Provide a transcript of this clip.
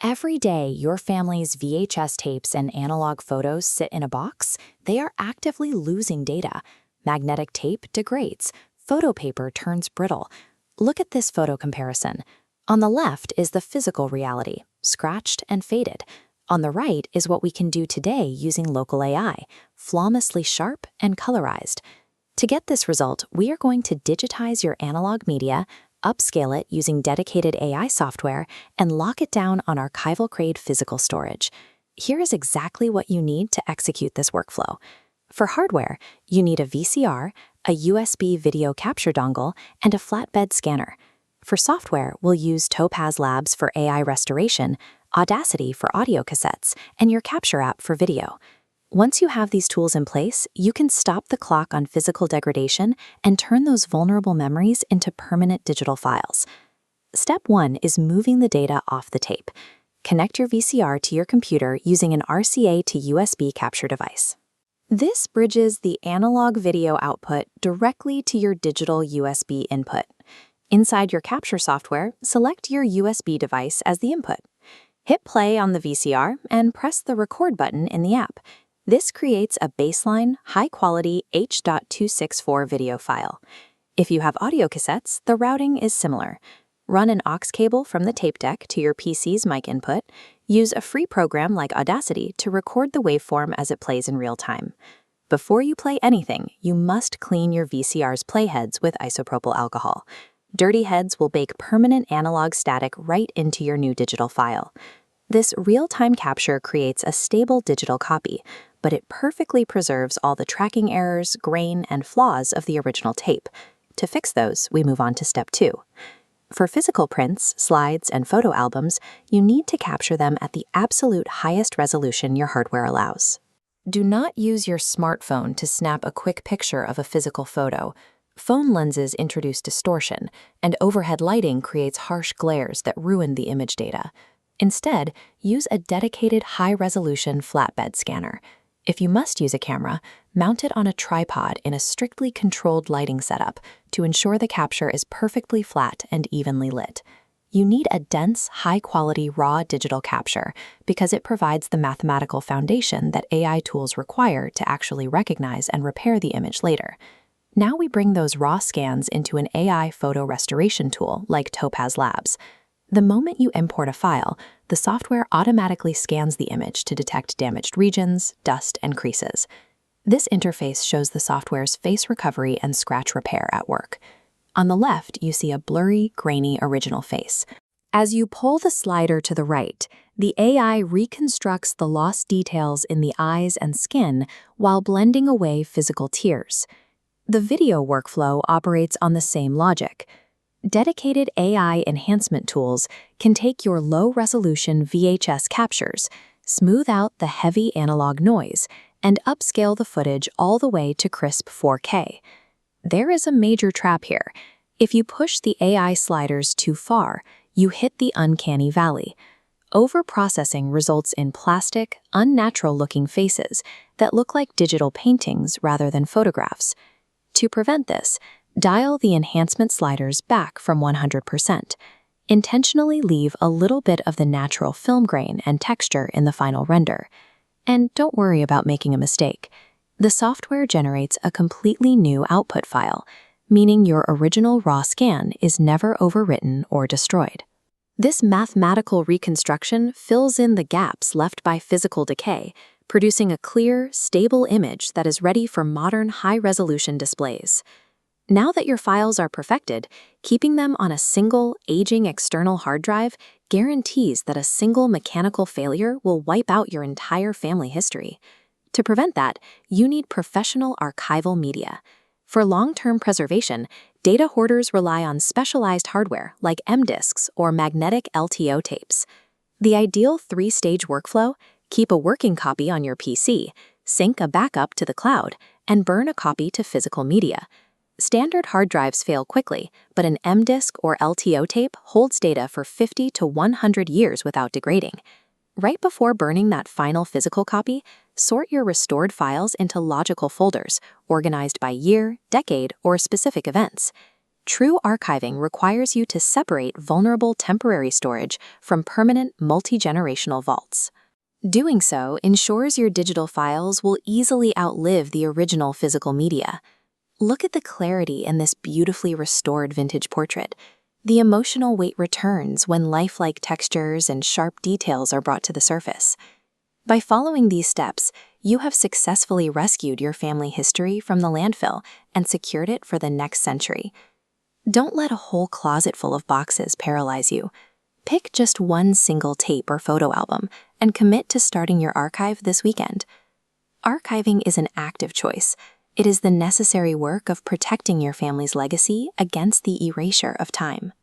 Every day, your family's VHS tapes and analog photos sit in a box. They are actively losing data. Magnetic tape degrades. Photo paper turns brittle. Look at this photo comparison. On the left is the physical reality, scratched and faded. On the right is what we can do today using local AI, flawlessly sharp and colorized. To get this result, we are going to digitize your analog media, upscale it using dedicated AI software, and lock it down on archival-grade physical storage. Here is exactly what you need to execute this workflow. For hardware, you need a VCR, a USB video capture dongle, and a flatbed scanner. For software, we'll use Topaz Labs for AI restoration, Audacity for audio cassettes, and your Capture app for video. Once you have these tools in place, you can stop the clock on physical degradation and turn those vulnerable memories into permanent digital files. Step 1 is moving the data off the tape. Connect your VCR to your computer using an RCA to USB capture device. This bridges the analog video output directly to your digital USB input. Inside your capture software, select your USB device as the input. Hit play on the VCR and press the record button in the app. This creates a baseline, high-quality H.264 video file. If you have audio cassettes, the routing is similar. Run an aux cable from the tape deck to your PC's mic input. Use a free program like Audacity to record the waveform as it plays in real time. Before you play anything, you must clean your VCR's playheads with isopropyl alcohol. Dirty heads will bake permanent analog static right into your new digital file. This real-time capture creates a stable digital copy, but it perfectly preserves all the tracking errors, grain, and flaws of the original tape. To fix those, we move on to step 2. For physical prints, slides, and photo albums, you need to capture them at the absolute highest resolution your hardware allows. Do not use your smartphone to snap a quick picture of a physical photo. Phone lenses introduce distortion, and overhead lighting creates harsh glares that ruin the image data. Instead, use a dedicated high-resolution flatbed scanner. If you must use a camera, mount it on a tripod in a strictly controlled lighting setup to ensure the capture is perfectly flat and evenly lit. You need a dense, high-quality raw digital capture because it provides the mathematical foundation that AI tools require to actually recognize and repair the image later. Now we bring those raw scans into an AI photo restoration tool like Topaz Labs. The moment you import a file, the software automatically scans the image to detect damaged regions, dust, and creases. This interface shows the software's face recovery and scratch repair at work. On the left, you see a blurry, grainy original face. As you pull the slider to the right, the AI reconstructs the lost details in the eyes and skin while blending away physical tears. The video workflow operates on the same logic. Dedicated AI enhancement tools can take your low-resolution VHS captures, smooth out the heavy analog noise, and upscale the footage all the way to crisp 4K. There is a major trap here. If you push the AI sliders too far, you hit the uncanny valley. Overprocessing results in plastic, unnatural-looking faces that look like digital paintings rather than photographs. To prevent this, dial the enhancement sliders back from 100%. Intentionally leave a little bit of the natural film grain and texture in the final render. And don't worry about making a mistake. The software generates a completely new output file, meaning your original raw scan is never overwritten or destroyed. This mathematical reconstruction fills in the gaps left by physical decay, producing a clear, stable image that is ready for modern high-resolution displays. Now that your files are perfected, keeping them on a single, aging external hard drive guarantees that a single mechanical failure will wipe out your entire family history. To prevent that, you need professional archival media. For long-term preservation, data hoarders rely on specialized hardware like M-disks or magnetic LTO tapes. The ideal 3-stage workflow: keep a working copy on your PC, sync a backup to the cloud, and burn a copy to physical media. Standard hard drives fail quickly, but an M-disk or LTO tape holds data for 50 to 100 years without degrading. Right before burning that final physical copy, sort your restored files into logical folders, organized by year, decade, or specific events. True archiving requires you to separate vulnerable temporary storage from permanent multi-generational vaults. Doing so ensures your digital files will easily outlive the original physical media. Look at the clarity in this beautifully restored vintage portrait. The emotional weight returns when lifelike textures and sharp details are brought to the surface. By following these steps, you have successfully rescued your family history from the landfill and secured it for the next century. Don't let a whole closet full of boxes paralyze you. Pick just one single tape or photo album and commit to starting your archive this weekend. Archiving is an active choice. It is the necessary work of protecting your family's legacy against the erasure of time.